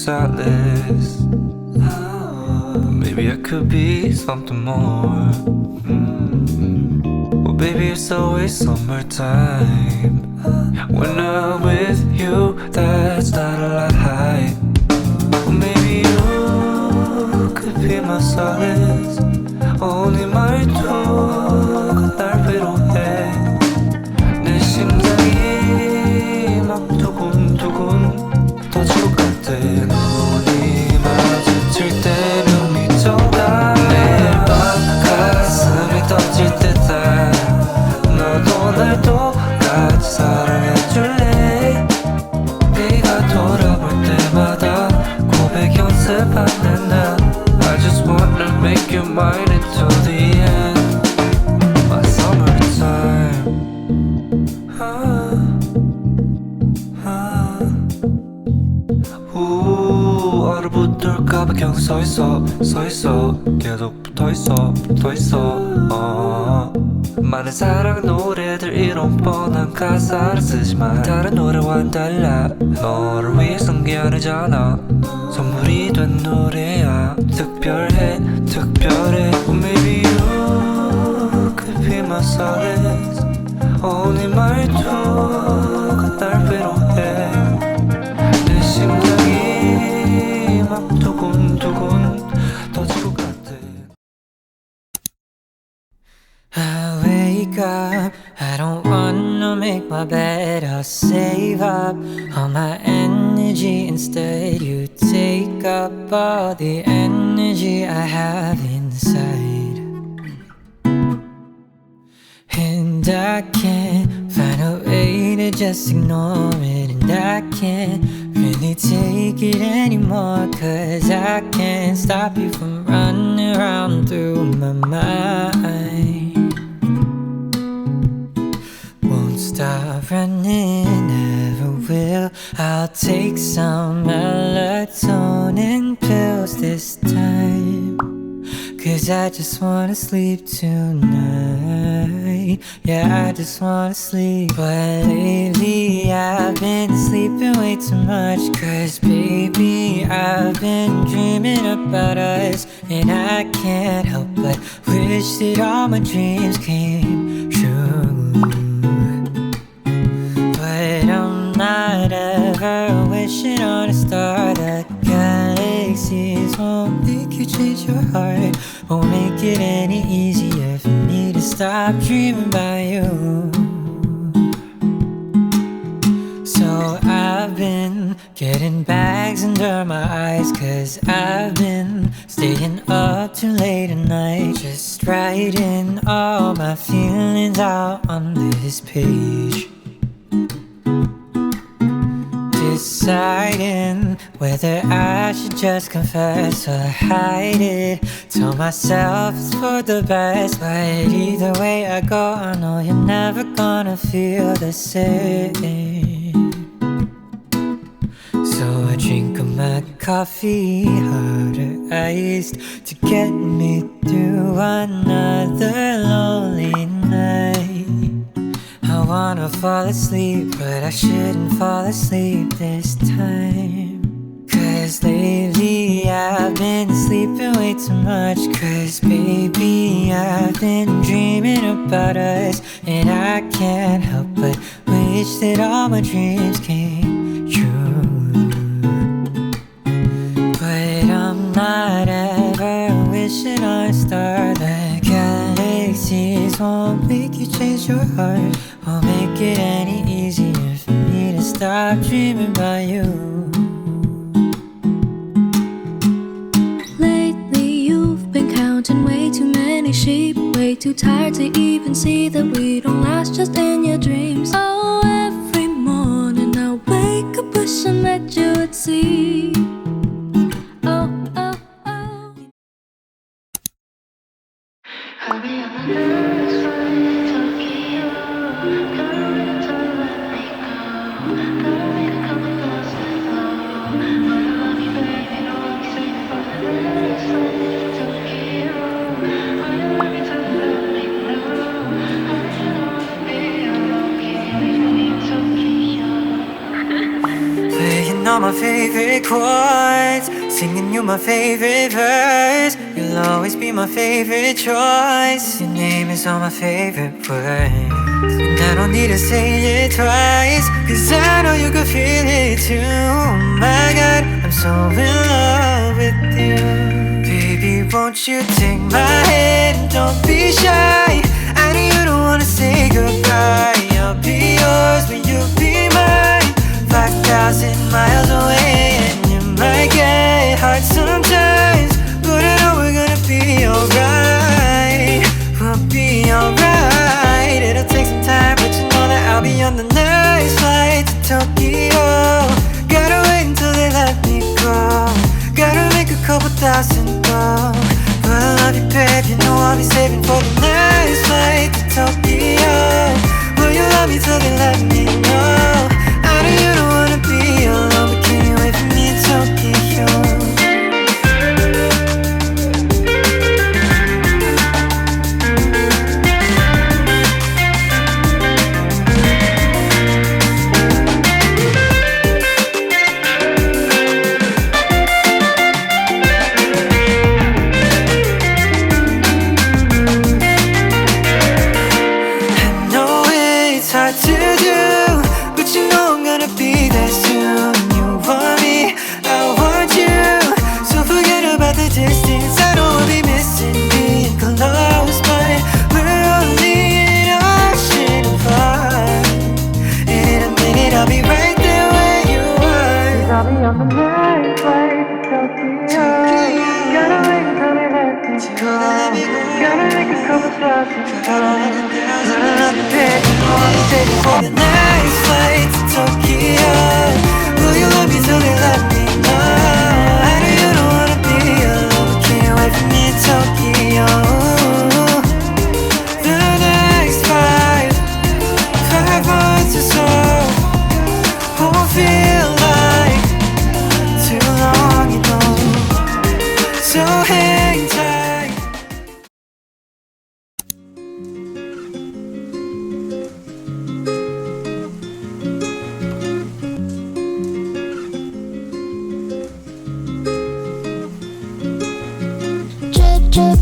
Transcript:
solace. Maybe I could be something more. Well, baby, it's always summertime. When I'm with you, that's not a lie. Well, maybe you could be my solace. Only 말투가 날 위로해. 내 심장이 막 두근두근 터질 것 같아. 눈이 마주칠 때면 미쳐가. 매일 밤 가슴이 터질 때다. 너도 날 똑같이 사랑해줄래. 네가 돌아볼 때마다 고백 연습하는 나. I just wanna make you mine until the end. My summertime. 얼어붙을까봐 그냥 서있어 계속 붙어있어 많은 사랑 노래들 이런 뻔한 가사를 쓰지만 다른 노래와는 달라. 너를 위해 쓴 게 아니잖아. 선물이 된 노래야. 특별해 well, maybe you could be my solace. 네 말투가 날 위로해. 내 심장이 막 두근두근 터질 것 같아. I wake up, I don't wanna make my bed. I'll save up all my energy. Instead you take up all the energy I have inside. And I can't find a way to just ignore it. And I can't really take it anymore. Cause I can't stop you from running around through my mind. Won't stop running, never will. I'll take some melatonin pills this time. Cause I just wanna sleep tonight. Yeah, I just wanna sleep. But lately I've been sleeping way too much. Cause baby, I've been dreaming about us. And I can't help but wish that all my dreams came true. But I'm not ever wishing on a star. The galaxies won't make you change your heart. Won't make it any easier for me to stop dreaming about you. So I've been getting bags under my eyes. Cause I've been staying up too late at night, just writing all my feelings out on this page. Deciding whether I should just confess or hide it. Tell myself it's for the best. But either way I go, I know you're never gonna feel the same. So I drink up my coffee, harder iced, to get me through another lonely night. I wanna fall asleep, but I shouldn't fall asleep this time. Cause lately I've been sleeping way too much. Cause baby, I've been dreaming about us. And I can't help but wish that all my dreams came true. But I'm not ever wishing on a star. The galaxies won't make you change your heart. Won't make it any easier for me to stop dreaming about you. Lately you've been counting way too many sheep. Way too tired to even see that we don't last just in your dreams. Oh, every morning I wake up wishing that you would see. Oh, oh, oh. I'll be on my nerves flying Tokyo. Gotta wait until you let me go. Gotta make a couple calls with flow. Wanna love you, baby, don't let me say for the nerves flying Tokyo. Wanna love you till you let me know. I don't wanna be okay, leaving me in Tokyo. Playing all my favorite chords. Singing you my favorite verse. You'll always be my favorite choice. Your name is on my favorite words. And I don't need to say it twice, 'cause I know you can feel it too. Oh my God, I'm so in love with you. Baby, won't you take my hand? Don't be shy. I know you don't wanna say goodbye. I'll be yours, will you be mine? 5,000 miles away, and you might get hard sometimes, but I know we're gonna be alright. We'll be alright. It'll take some time, but you know that I'll be on the next flight to Tokyo. Gotta wait until they let me go. Gotta make a couple thousand go. But I love you, babe, you know I'll be saving for the next flight to Tokyo. Will you love me till they let me know? I know you don't wanna be alone, but can you wait for me in Tokyo? For the next flight to Tokyo, will you love me till they let me know? I know you don't wanna be alone, but can't wait for me in Tokyo. The next 5 months or so won't feel like too long, you know. So hang tight. Choo